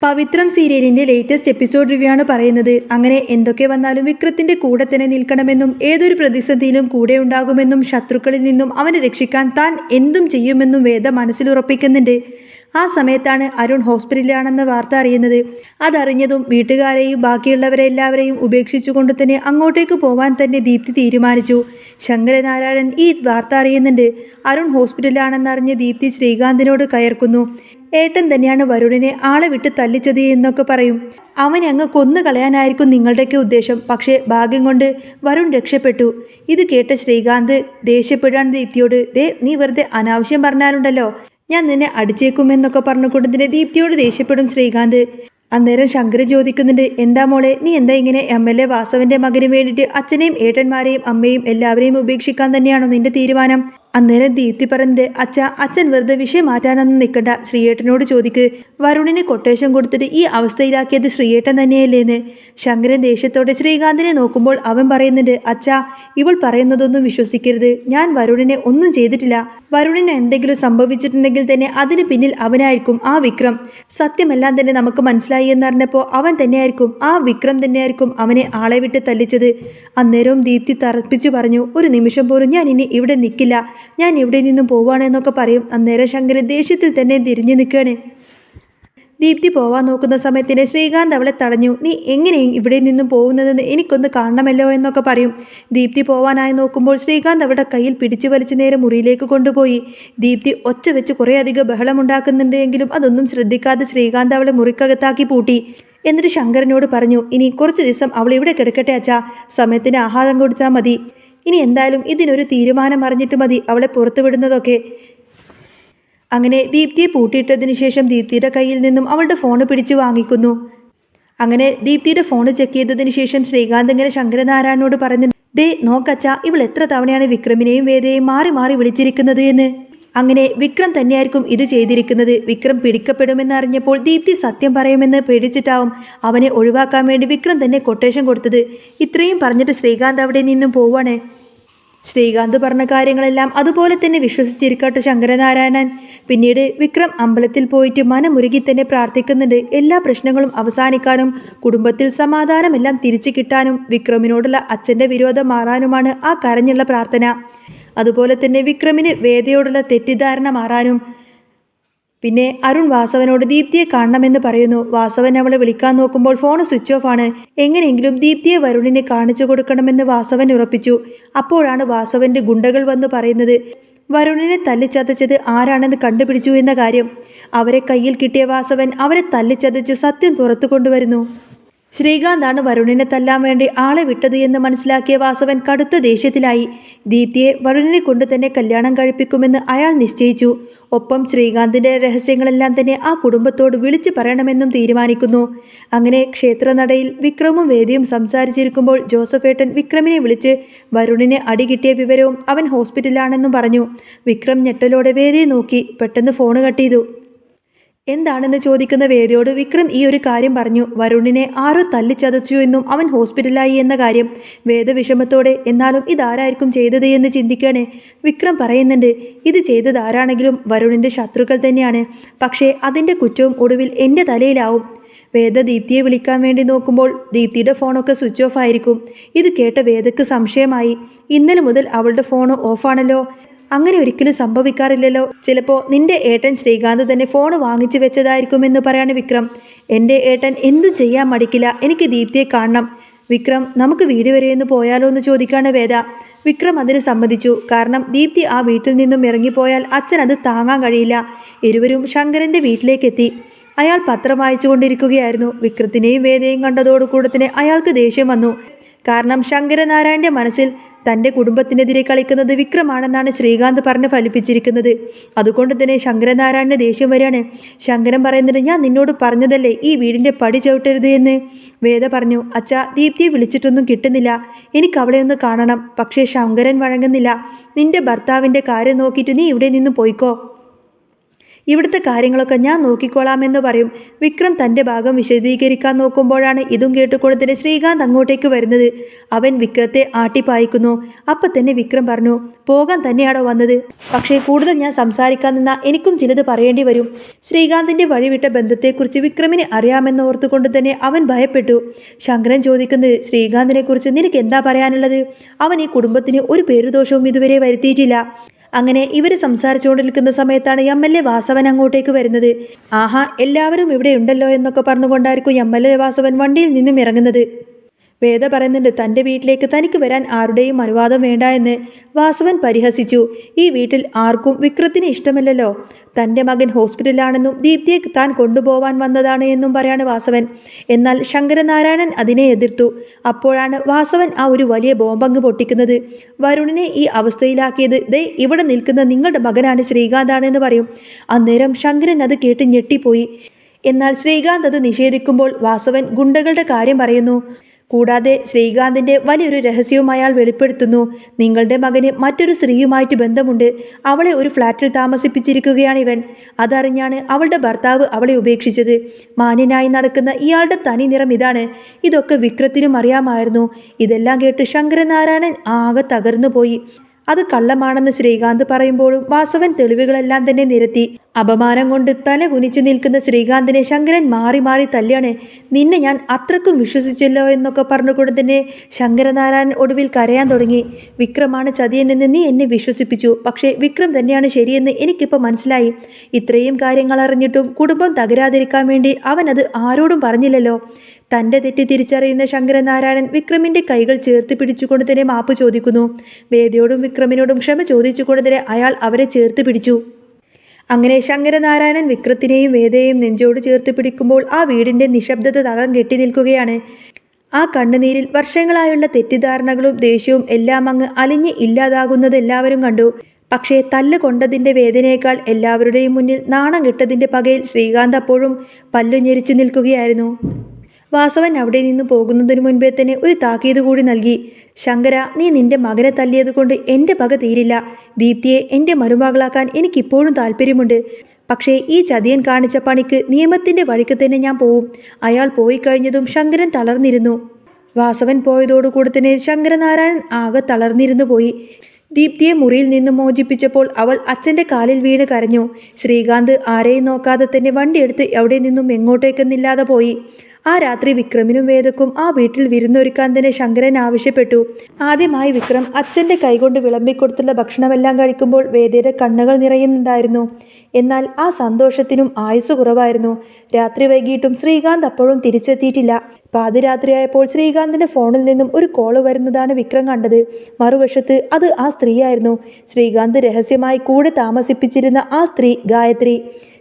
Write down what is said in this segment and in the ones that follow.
പവിത്രം സീരിയലിന്റെ latest episode review ആണ് പറയുന്നത്. അങ്ങനെ എന്തൊക്കെ വന്നാലും വിക്രത്തിന്റെ കൂടെ തന്നെ നിൽക്കണമെന്നും ഏതൊരു പ്രതിസന്ധിയിലും കൂടെ ഉണ്ടാകുമെന്നും ശത്രുക്കളിൽ നിന്നും അവനെ രക്ഷിക്കാൻ താൻ എന്തും ചെയ്യുമെന്നും വേദ മനസ്സിലുറപ്പിക്കുന്നുണ്ട്. ആ സമയത്താണ് അരുൺ ഹോസ്പിറ്റലിലാണെന്ന വാർത്ത അറിയുന്നത്. അതറിഞ്ഞതും വീട്ടുകാരെയും ബാക്കിയുള്ളവരെല്ലാവരെയും ഉപേക്ഷിച്ചുകൊണ്ട് തന്നെ അങ്ങോട്ടേക്ക് പോവാൻ തന്നെ ദീപ്തി തീരുമാനിച്ചു. ശങ്കരനാരായണൻ ഈ വാർത്ത അറിയുന്നുണ്ട്. അരുൺ ഹോസ്പിറ്റലിലാണെന്നറിഞ്ഞ് ദീപ്തി ശ്രീകാന്തിനോട് കയർക്കുന്നു. ഏട്ടൻ തന്നെയാണ് വരുണിനെ ആളെ വിട്ട് തല്ലിച്ചത് എന്നൊക്കെ പറയും. അവനെ അങ്ങ് കൊന്നു കളയാനായിരിക്കും നിങ്ങളുടെയൊക്കെ ഉദ്ദേശം. പക്ഷേ ഭാഗ്യം കൊണ്ട് വരുൺ രക്ഷപ്പെട്ടു. ഇത് കേട്ട ശ്രീകാന്ത് ദേഷ്യപ്പെടാൻ ദീപ്തിയോട്, നീ വെറുതെ അനാവശ്യം പറഞ്ഞാലുണ്ടല്ലോ, ഞാൻ നിന്നെ അടിച്ചേക്കുമെന്നൊക്കെ പറഞ്ഞുകൊണ്ട് തന്നെ ദീപ്തിയോട് ദേഷ്യപ്പെടും ശ്രീകാന്ത്. അന്നേരം ശങ്കർ ചോദിക്കുന്നുണ്ട്, എന്താ മോളെ, നീ എന്താ ഇങ്ങനെ MLA വാസവന്റെ മകന് വേണ്ടിയിട്ട് അച്ഛനെയും ഏട്ടന്മാരെയും അമ്മയും എല്ലാവരെയും ഉപേക്ഷിക്കാൻ തന്നെയാണോ നിന്റെ തീരുമാനം? അന്നേരം ദീപ്തി പറഞ്ഞത്, അച്ഛൻ വെറുതെ വിഷയം മാറ്റാനൊന്നും നിൽക്കണ്ട, ശ്രീയേട്ടനോട് ചോദിക്ക്. വരുണിന് കൊട്ടേഷൻ കൊടുത്തിട്ട് ഈ അവസ്ഥയിലാക്കിയത് ശ്രീയേട്ടൻ തന്നെയല്ലേന്ന്. ശങ്കരൻ ദേഷ്യത്തോടെ ശ്രീകാന്തിനെ നോക്കുമ്പോൾ അവൻ പറയുന്നുണ്ട്, ഇവൾ പറയുന്നതൊന്നും വിശ്വസിക്കരുത്. ഞാൻ വരുണിനെ ഒന്നും ചെയ്തിട്ടില്ല. വരുണിന് എന്തെങ്കിലും സംഭവിച്ചിട്ടുണ്ടെങ്കിൽ തന്നെ അതിന് പിന്നിൽ അവനായിരിക്കും, ആ വിക്രം. സത്യമെല്ലാം തന്നെ നമുക്ക് മനസ്സിലായി എന്നറിഞ്ഞപ്പോൾ അവൻ തന്നെയായിരിക്കും, ആ വിക്രം തന്നെയായിരിക്കും അവനെ ആളെ വിട്ട് തല്ലിച്ചത്. അന്നേരവും ദീപ്തി തറപ്പിച്ചു പറഞ്ഞു, ഒരു നിമിഷം പോലും ഞാൻ ഇനി ഇവിടെ നിൽക്കില്ല, ഞാൻ ഇവിടെ നിന്നും പോവാണ് എന്നൊക്കെ പറയും. അന്നേരം ശങ്കരൻ ദേഷ്യത്തിൽ തന്നെ തിരിഞ്ഞു നിൽക്കുകയാണ്. ദീപ്തി പോവാൻ നോക്കുന്ന സമയത്തിന് ശ്രീകാന്ത് അവളെ തടഞ്ഞു. നീ എങ്ങനെയും ഇവിടെ നിന്നും പോകുന്നതെന്ന് എനിക്കൊന്ന് കാണണമല്ലോ എന്നൊക്കെ പറയും. ദീപ്തി പോവാനായി നോക്കുമ്പോൾ ശ്രീകാന്ത് അവളുടെ കയ്യിൽ പിടിച്ചു വലിച്ചു നേരെ മുറിയിലേക്ക് കൊണ്ടുപോയി. ദീപ്തി ഒച്ച വെച്ച് കുറേ അധികം ബഹളമുണ്ടാക്കുന്നുണ്ട് എങ്കിലും അതൊന്നും ശ്രദ്ധിക്കാതെ ശ്രീകാന്ത് അവളെ മുറിക്കകത്താക്കി പൂട്ടി. എന്നിട്ട് ശങ്കരനോട് പറഞ്ഞു, ഇനി കുറച്ച് ദിവസം അവൾ ഇവിടെ കിടക്കട്ടെ സമയത്തിന് ആഹാരം കൊടുത്താൽ മതി. ഇനി എന്തായാലും ഇതിനൊരു തീരുമാനം അറിഞ്ഞിട്ട് മതി അവളെ പുറത്തു വിടുന്നതൊക്കെ. അങ്ങനെ ദീപ്തിയെ പൂട്ടിയിട്ടതിനു ശേഷം ദീപ്തിയുടെ കയ്യിൽ നിന്നും അവളുടെ ഫോണ് പിടിച്ചു വാങ്ങിക്കുന്നു. അങ്ങനെ ദീപ്തിയുടെ ഫോണ് ചെക്ക് ചെയ്തതിനു ശേഷം ശ്രീകാന്ത് ഇങ്ങനെ ശങ്കരനാരായണനോട് പറഞ്ഞു, നോക്കച്ചാ, ഇവൾ എത്ര തവണയാണ് വിക്രമിനെയും വേദയെയും മാറി മാറി വിളിച്ചിരിക്കുന്നത് എന്ന്. അങ്ങനെ വിക്രം തന്നെയായിരിക്കും ഇത് ചെയ്തിരിക്കുന്നത്. വിക്രം പിടിക്കപ്പെടുമെന്നറിഞ്ഞപ്പോൾ ദീപ്തി സത്യം പറയുമെന്ന് പേടിച്ചിട്ടാവും അവനെ ഒഴിവാക്കാൻ വേണ്ടി വിക്രം തന്നെ കൊട്ടേഷൻ കൊടുത്തത്. ഇത്രയും പറഞ്ഞിട്ട് ശ്രീകാന്ത് അവിടെ നിന്നും പോവാണ്. ശ്രീകാന്ത് പറഞ്ഞ കാര്യങ്ങളെല്ലാം അതുപോലെ തന്നെ വിശ്വസിച്ചിരിക്കട്ടെ ശങ്കരനാരായണൻ. പിന്നീട് വിക്രം അമ്പലത്തിൽ പോയിട്ട് മനമുരുകി തന്നെ പ്രാർത്ഥിക്കുന്നുണ്ട്. എല്ലാ പ്രശ്നങ്ങളും അവസാനിക്കാനും കുടുംബത്തിൽ സമാധാനമെല്ലാം തിരിച്ചു കിട്ടാനും വിക്രമിനോടുള്ള അച്ഛൻ്റെ വിരോധം മാറാനുമാണ് ആ കരഞ്ഞുള്ള പ്രാർത്ഥന. അതുപോലെ തന്നെ വിക്രമിന് വേദയോടുള്ള തെറ്റിദ്ധാരണ മാറാനും. പിന്നെ അരുൺ വാസവനോട് ദീപ്തിയെ കാണണമെന്ന് പറയുന്നു. വാസവൻ അവളെ വിളിക്കാൻ നോക്കുമ്പോൾ ഫോൺ സ്വിച്ച് ഓഫ് ആണ്. എങ്ങനെയെങ്കിലും ദീപ്തിയെ വരുണിനെ കാണിച്ചു കൊടുക്കണമെന്ന് വാസവൻ ഉറപ്പിച്ചു. അപ്പോഴാണ് വാസവന്റെ ഗുണ്ടകൾ വന്ന് പറയുന്നത്, വരുണിനെ തല്ലിച്ചതച്ചത് ആരാണെന്ന് കണ്ടുപിടിച്ചു എന്ന കാര്യം. അവരെ കയ്യിൽ കിട്ടിയ വാസവൻ അവരെ തല്ലിച്ചതച്ച് സത്യം പുറത്തു കൊണ്ടുവരുന്നു. ശ്രീകാന്താണ് വരുണിനെ തല്ലാൻ വേണ്ടി ആളെ വിട്ടത് എന്ന് മനസ്സിലാക്കിയ വാസവൻ കടുത്ത ദേഷ്യത്തിലായി. ദീപ്തിയെ വരുണിനെ കൊണ്ട് തന്നെ കല്യാണം കഴിപ്പിക്കുമെന്ന് അയാൾ നിശ്ചയിച്ചു. ഒപ്പം ശ്രീകാന്തിന്റെ രഹസ്യങ്ങളെല്ലാം തന്നെ ആ കുടുംബത്തോട് വിളിച്ചു പറയണമെന്നും തീരുമാനിക്കുന്നു. അങ്ങനെ ക്ഷേത്രനടയിൽ വിക്രമും വേദിയും സംസാരിച്ചിരിക്കുമ്പോൾ ജോസഫേട്ടൻ വിക്രമിനെ വിളിച്ച് വരുണിനെ അടി കിട്ടിയ വിവരവും അവൻ ഹോസ്പിറ്റലിലാണെന്നും പറഞ്ഞു. വിക്രം ഞെട്ടലോടെ വേദിയെ നോക്കി. പെട്ടെന്ന് ഫോണ് കട്ട് ചെയ്തു. എന്താണെന്ന് ചോദിക്കുന്ന വേദയോട് വിക്രം ഈ ഒരു കാര്യം പറഞ്ഞു. വരുണിനെ ആരോ തല്ലിച്ചതച്ചു എന്നും അവൻ ഹോസ്പിറ്റലായി എന്ന കാര്യം. വേദ വിഷമത്തോടെ, എന്നാലും ഇതാരായിരിക്കും ചെയ്തത് എന്ന് ചിന്തിക്കുകയാണ്. വിക്രം പറയുന്നുണ്ട്, ഇത് ചെയ്തത് ആരാണെങ്കിലും വരുണിൻ്റെ ശത്രുക്കൾ തന്നെയാണ്. പക്ഷേ അതിൻ്റെ കുറ്റവും ഒടുവിൽ എൻ്റെ തലയിലാവും. വേദ ദീപ്തിയെ വിളിക്കാൻ വേണ്ടി നോക്കുമ്പോൾ ദീപ്തിയുടെ ഫോണൊക്കെ സ്വിച്ച് ഓഫ് ആയിരിക്കും. ഇത് കേട്ട വേദയ്ക്ക് സംശയമായി. ഇന്നലെ മുതൽ അവളുടെ ഫോൺ ഓഫാണല്ലോ. അങ്ങനെ ഒരിക്കലും സംഭവിക്കാറില്ലല്ലോ. ചിലപ്പോൾ നിന്റെ ഏട്ടൻ ശ്രീകാന്ത് തന്നെ ഫോൺ വാങ്ങിച്ചു വെച്ചതായിരിക്കുമെന്ന് പറയാണ് വിക്രം. എൻ്റെ ഏട്ടൻ എന്തും ചെയ്യാൻ മടിക്കില്ല, എനിക്ക് ദീപ്തിയെ കാണണം. വിക്രം, നമുക്ക് വീട് വരെ ഒന്ന് പോയാലോ എന്ന് ചോദിക്കാണ് വേദ. വിക്രം അതിന് സമ്മതിച്ചു. കാരണം ദീപ്തി ആ വീട്ടിൽ നിന്നും ഇറങ്ങിപ്പോയാൽ അച്ഛൻ അത് താങ്ങാൻ കഴിയില്ല. ഇരുവരും ശങ്കരൻ്റെ വീട്ടിലേക്കെത്തി. അയാൾ പത്രം വായിച്ചുകൊണ്ടിരിക്കുകയായിരുന്നു. വിക്രത്തിനെയും വേദയെയും കണ്ടതോടുകൂടെ തന്നെ അയാൾക്ക് ദേഷ്യം വന്നു. കാരണം ശങ്കരനാരായണന്റെ മനസ്സിൽ തൻ്റെ കുടുംബത്തിനെതിരെ കളിക്കുന്നത് വിക്രമാണെന്നാണ് ശ്രീകാന്ത് പറഞ്ഞ് ഫലിപ്പിച്ചിരിക്കുന്നത്. അതുകൊണ്ട് തന്നെ ശങ്കരനാരായണന് ദേഷ്യം വരികയാണ്. ശങ്കരൻ പറയുന്നത്, ഞാൻ നിന്നോട് പറഞ്ഞതല്ലേ ഈ വീടിൻ്റെ പടി ചവിട്ടരുത് എന്ന്. വേദ പറഞ്ഞു, ദീപ്തിയെ വിളിച്ചിട്ടൊന്നും കിട്ടുന്നില്ല, എനിക്ക് അവളെ ഒന്ന് കാണണം. പക്ഷേ ശങ്കരൻ വഴങ്ങുന്നില്ല. നിന്റെ ഭർത്താവിൻ്റെ കാര്യം നോക്കിയിട്ട് നീ ഇവിടെ നിന്ന് പോയിക്കോ. ഇവിടുത്തെ കാര്യങ്ങളൊക്കെ ഞാൻ നോക്കിക്കോളാമെന്ന് പറയും. വിക്രം തൻ്റെ ഭാഗം വിശദീകരിക്കാൻ നോക്കുമ്പോഴാണ് ഇതും കേട്ടുകൊടുത്തിട്ട് ശ്രീകാന്ത് അങ്ങോട്ടേക്ക് വരുന്നത്. അവൻ വിക്രത്തെ ആട്ടിപ്പായിക്കുന്നു. അപ്പം തന്നെ വിക്രം പറഞ്ഞു, പോകാൻ തന്നെയാണോ വന്നത്? പക്ഷേ കൂടുതൽ ഞാൻ സംസാരിക്കാൻ നിന്നാൽ എനിക്കും ചിലത് പറയേണ്ടി വരും. ശ്രീകാന്തിൻ്റെ വഴിവിട്ട ബന്ധത്തെക്കുറിച്ച് വിക്രമിന് അറിയാമെന്ന് ഓർത്തുകൊണ്ട് തന്നെ അവൻ ഭയപ്പെട്ടു. ശങ്കരൻ ചോദിക്കുന്നത്, ശ്രീകാന്തിനെ കുറിച്ച് നിനക്ക് എന്താ പറയാനുള്ളത്? അവൻ ഈ കുടുംബത്തിന് ഒരു പേരുദോഷവും ഇതുവരെ വരുത്തിയിട്ടില്ല. അങ്ങനെ ഇവർ സംസാരിച്ചുകൊണ്ടിരിക്കുന്ന സമയത്താണ് MLA വാസവൻ അങ്ങോട്ടേക്ക് വരുന്നത്. ആഹാ, എല്ലാവരും ഇവിടെ ഉണ്ടല്ലോ എന്നൊക്കെ പറഞ്ഞുകൊണ്ടായിരിക്കും MLA വാസവൻ വണ്ടിയിൽ നിന്നും ഇറങ്ങുന്നത്. വേദ പറയുന്നുണ്ട്, തൻ്റെ വീട്ടിലേക്ക് തനിക്ക് വരാൻ ആരുടെയും അനുവാദം വേണ്ട എന്ന്. വാസവൻ പരിഹസിച്ചു. ഈ വീട്ടിൽ ആർക്കും വിക്രത്തിന് ഇഷ്ടമല്ലല്ലോ. തൻ്റെ മകൻ ഹോസ്പിറ്റലിലാണെന്നും ദീപ്തിയെ താൻ കൊണ്ടുപോവാൻ വന്നതാണ് എന്നും പറയാണ് വാസവൻ. എന്നാൽ ശങ്കരനാരായണൻ അതിനെ എതിർത്തു. അപ്പോഴാണ് വാസവൻ ആ ഒരു വലിയ ബോംബങ്ങ് പൊട്ടിക്കുന്നത്. വരുണിനെ ഈ അവസ്ഥയിലാക്കിയത് ദേ ഇവിടെ നിൽക്കുന്ന നിങ്ങളുടെ മകനാണ് ശ്രീകാന്താണെന്ന് പറയും. അന്നേരം ശങ്കരൻ അത് കേട്ട് ഞെട്ടിപ്പോയി. എന്നാൽ ശ്രീകാന്ത് അത് നിഷേധിക്കുമ്പോൾ വാസവൻ ഗുണ്ടകളുടെ കാര്യം പറയുന്നു. കൂടാതെ ശ്രീകാന്തിൻ്റെ വലിയൊരു രഹസ്യവും അയാൾ വെളിപ്പെടുത്തുന്നു. നിങ്ങളുടെ മകന് മറ്റൊരു സ്ത്രീയുമായിട്ട് ബന്ധമുണ്ട്. അവളെ ഒരു ഫ്ലാറ്റിൽ താമസിപ്പിച്ചിരിക്കുകയാണ് ഇവൻ. അതറിഞ്ഞാണ് അവളുടെ ഭർത്താവ് അവളെ ഉപേക്ഷിച്ചത്. മാന്യനായി നടക്കുന്ന ഇയാളുടെ തനി നിറം ഇതാണ്. ഇതൊക്കെ വിക്രത്തിനും അറിയാമായിരുന്നു. ഇതെല്ലാം കേട്ട് ശങ്കരനാരായണൻ ആകെ തകർന്നു പോയി. അത് കള്ളമാണെന്ന് ശ്രീകാന്ത് പറയുമ്പോഴും വാസവൻ തെളിവുകളെല്ലാം തന്നെ നിരത്തി. അപമാനം കൊണ്ട് തല കുനിച്ചു നിൽക്കുന്ന ശ്രീകാന്തിനെ ശങ്കരൻ മാറി മാറി തല്ലിയാണ്. നിന്നെ ഞാൻ അത്രക്കും വിശ്വസിച്ചല്ലോ എന്നൊക്കെ പറഞ്ഞുകൊണ്ട് തന്നെ ശങ്കരനാരായണൻ ഒടുവിൽ കരയാൻ തുടങ്ങി. വിക്രമാണ് ചതിയനെന്ന് നീ എന്നെ വിശ്വസിപ്പിച്ചു. പക്ഷേ വിക്രം തന്നെയാണ് ശരിയെന്ന് എനിക്കിപ്പോൾ മനസ്സിലായി. ഇത്രയും കാര്യങ്ങൾ അറിഞ്ഞിട്ടും കുടുംബം തകരാതിരിക്കാൻ വേണ്ടി അവൻ അത് ആരോടും പറഞ്ഞില്ലല്ലോ. തൻ്റെ തെറ്റ് തിരിച്ചറിയുന്ന ശങ്കരനാരായണൻ വിക്രമിൻ്റെ കൈകൾ ചേർത്ത് പിടിച്ചുകൊണ്ട് തന്നെ മാപ്പ് ചോദിക്കുന്നു. വേദയോടും വിക്രമിനോടും ക്ഷമ ചോദിച്ചുകൊണ്ട് തന്നെ അയാൾ അവരെ ചേർത്ത് പിടിച്ചു. അങ്ങനെ ശങ്കരനാരായണൻ വിക്രത്തിനെയും വേദയെയും നെഞ്ചോട് ചേർത്ത് പിടിക്കുമ്പോൾ ആ വീടിൻ്റെ നിശബ്ദത തകം കെട്ടി നിൽക്കുകയാണ്. ആ കണ്ണുനീരിൽ വർഷങ്ങളായുള്ള തെറ്റിദ്ധാരണകളും ദേഷ്യവും എല്ലാം അങ്ങ് അലിഞ്ഞ് ഇല്ലാതാകുന്നത് എല്ലാവരും കണ്ടു. പക്ഷേ തല്ല് കൊണ്ടതിൻ്റെ വേദനയേക്കാൾ എല്ലാവരുടെയും മുന്നിൽ നാണം കെട്ടതിൻ്റെ പകയിൽ ശ്രീകാന്ത് അപ്പോഴും പല്ലു ഞെരിച്ചു നിൽക്കുകയായിരുന്നു. വാസവൻ അവിടെ നിന്ന് പോകുന്നതിനു മുൻപേ തന്നെ ഒരു താക്കീത് കൂടി നൽകി. ശങ്കര, നീ നിന്റെ മകനെ തല്ലിയത് കൊണ്ട് എൻ്റെ പക തീരില്ല. ദീപ്തിയെ എൻ്റെ മരുമകളാക്കാൻ എനിക്കിപ്പോഴും താല്പര്യമുണ്ട്. പക്ഷേ ഈ ചതിയൻ കാണിച്ച പണിക്ക് നിയമത്തിൻ്റെ വഴിക്ക് തന്നെ ഞാൻ പോവും. അയാൾ പോയി കഴിഞ്ഞതും ശങ്കരൻ തളർന്നിരുന്നു. വാസവൻ പോയതോടുകൂടി തന്നെ ശങ്കരനാരായണൻ ആകെ തളർന്നിരുന്നു പോയി. ദീപ്തിയെ മുറിയിൽ നിന്ന് മോചിപ്പിച്ചപ്പോൾ അവൾ അച്ഛൻ്റെ കാലിൽ വീണ് കരഞ്ഞു. ശ്രീകാന്ത് ആരെയും നോക്കാതെ തന്നെ വണ്ടിയെടുത്ത് എവിടെ നിന്നും എങ്ങോട്ടേക്കെന്നില്ലാതെ പോയി. ആ രാത്രി വിക്രമിനും വേദക്കും ആ വീട്ടിൽ വിരുന്നൊരുക്കാൻ തന്നെ ശങ്കരൻ ആവശ്യപ്പെട്ടു. ആദ്യമായി വിക്രം അച്ഛൻ്റെ കൈകൊണ്ട് വിളമ്പിക്കൊടുത്തുള്ള ഭക്ഷണമെല്ലാം കഴിക്കുമ്പോൾ വേദയുടെ കണ്ണുകൾ നിറയുന്നുണ്ടായിരുന്നു. എന്നാൽ ആ സന്തോഷത്തിനും ആയുസ് കുറവായിരുന്നു. രാത്രി വൈകിട്ടും ശ്രീകാന്ത് അപ്പോഴും തിരിച്ചെത്തിയിട്ടില്ല. പാതിരാത്രിയായപ്പോൾ ശ്രീകാന്തിൻ്റെ ഫോണിൽ നിന്നും ഒരു കോള് വരുന്നതാണ് വിക്രം കണ്ടത്. മറുവശത്ത് അത് ആ സ്ത്രീയായിരുന്നു. ശ്രീകാന്ത് രഹസ്യമായി കൂടെ താമസിപ്പിച്ചിരുന്ന ആ സ്ത്രീ ഗായത്രി.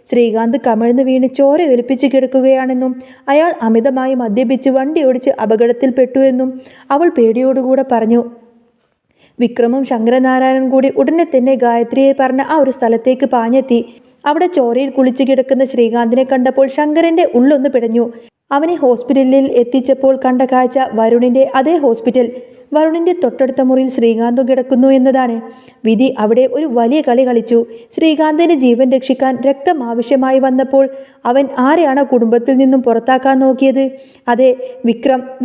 ശ്രീകാന്ത് കമിഴ്ന്ന് വീണ് ചോര ഒലിപ്പിച്ച് കിടക്കുകയാണെന്നും അയാൾ അമിതമായി മദ്യപിച്ച് വണ്ടി ഓടിച്ച് അപകടത്തിൽപ്പെട്ടു എന്നും അവൾ പേടിയോടുകൂടെ പറഞ്ഞു. വിക്രമും ശങ്കരനാരായണൻ കൂടി ഉടനെ തന്നെ ഗായത്രിയെ പറഞ്ഞ ആ ഒരു സ്ഥലത്തേക്ക് പാഞ്ഞെത്തി. അവിടെ ചോരയിൽ കുളിച്ചു കിടക്കുന്ന ശ്രീകാന്തിനെ കണ്ടപ്പോൾ ശങ്കരൻ്റെ ഉള്ളൊന്ന് പിടഞ്ഞു. അവനെ ഹോസ്പിറ്റലിൽ എത്തിച്ചപ്പോൾ കണ്ട കാഴ്ച വരുണിൻ്റെ അതേ ഹോസ്പിറ്റൽ. വരുണിൻ്റെ തൊട്ടടുത്ത മുറിയിൽ ശ്രീകാന്തും കിടക്കുന്നു എന്നതാണ്. വിധി അവിടെ ഒരു വലിയ കളി കളിച്ചു. ശ്രീകാന്തിന് ജീവൻ രക്ഷിക്കാൻ രക്തം ആവശ്യമായി വന്നപ്പോൾ അവൻ ആരെയാണോ കുടുംബത്തിൽ നിന്നും പുറത്താക്കാൻ നോക്കിയത്? അതെ,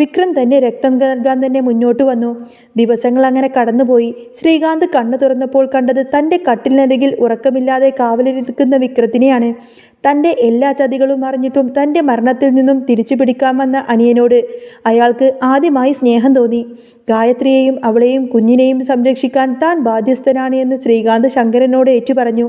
വിക്രം തന്നെ രക്തം നൽകാൻ തന്നെ മുന്നോട്ട് വന്നു. ദിവസങ്ങൾ അങ്ങനെ കടന്നുപോയി. ശ്രീകാന്ത് കണ്ണു തുറന്നപ്പോൾ കണ്ടത് തൻ്റെ കട്ടിലിനരികിൽ ഉറക്കമില്ലാതെ കാവലിരിക്കുന്ന വിക്രത്തിനെയാണ്. തൻ്റെ എല്ലാ ചതികളും അറിഞ്ഞിട്ടും തൻ്റെ മരണത്തിൽ നിന്നും തിരിച്ചു പിടിക്കാൻ വന്ന അനിയനോട് അയാൾക്ക് ആദ്യമായി സ്നേഹം തോന്നി. ഗായത്രിയെയും അവളെയും കുഞ്ഞിനെയും സംരക്ഷിക്കാൻ താൻ ബാധ്യസ്ഥനാണ് എന്ന് ശ്രീകാന്ത് ശങ്കരനോട് ഏറ്റുപറഞ്ഞു.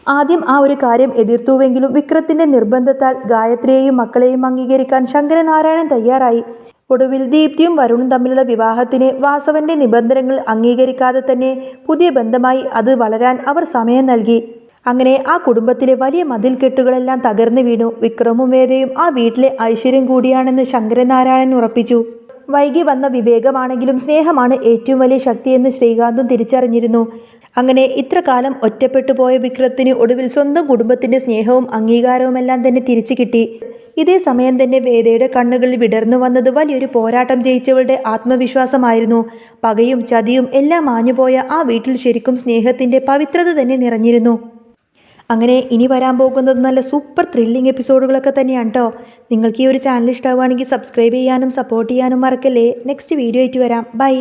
ആദ്യം ആ ഒരു കാര്യം എതിർത്തുവെങ്കിലും വിക്രത്തിൻ്റെ നിർബന്ധത്താൽ ഗായത്രിയെയും മക്കളെയും അംഗീകരിക്കാൻ ശങ്കരനാരായണൻ തയ്യാറായി. ഒടുവിൽ ദീപ്തിയും വരുണും തമ്മിലുള്ള വിവാഹത്തിന് വാസവന്റെ നിബന്ധനകൾ അംഗീകരിക്കാതെ തന്നെ പുതിയ ബന്ധമായി അത് വളരാൻ അവർ സമയം നൽകി. അങ്ങനെ ആ കുടുംബത്തിലെ വലിയ മതിൽക്കെട്ടുകളെല്ലാം തകർന്നു വീണു. വിക്രമും വേദയും ആ വീട്ടിലെ ഐശ്വര്യം കൂടിയാണെന്ന് ശങ്കരനാരായണൻ ഉറപ്പിച്ചു. വൈകി വന്ന വിവേകമാണെങ്കിലും സ്നേഹമാണ് ഏറ്റവും വലിയ ശക്തിയെന്ന് ശ്രീകാന്തും തിരിച്ചറിഞ്ഞിരുന്നു. അങ്ങനെ ഇത്ര കാലം ഒറ്റപ്പെട്ടു പോയ വിക്രത്തിന് ഒടുവിൽ സ്വന്തം കുടുംബത്തിൻ്റെ സ്നേഹവും അംഗീകാരവുമെല്ലാം തന്നെ തിരിച്ചു കിട്ടി. ഇതേ സമയം തന്നെ വേദയുടെ കണ്ണുകളിൽ വിടർന്നു വന്നത് വലിയൊരു പോരാട്ടം ജയിച്ചവളുടെ ആത്മവിശ്വാസമായിരുന്നു. പകയും ചതിയും എല്ലാം മാഞ്ഞുപോയ ആ വീട്ടിൽ ശരിക്കും സ്നേഹത്തിൻ്റെ പവിത്രത തന്നെ നിറഞ്ഞിരുന്നു. അങ്ങനെ ഇനി വരാൻ പോകുന്നത് നല്ല സൂപ്പർ ത്രില്ലിംഗ് എപ്പിസോഡുകളൊക്കെ തന്നെയാണ് കേട്ടോ. നിങ്ങൾക്ക് ഈ ഒരു ചാനൽ ഇഷ്ടമാവുകയാണെങ്കിൽ സബ്സ്ക്രൈബ് ചെയ്യാനും സപ്പോർട്ട് ചെയ്യാനും മറക്കല്ലേ. നെക്സ്റ്റ് വീഡിയോ ആയിട്ട് വരാം. ബൈ.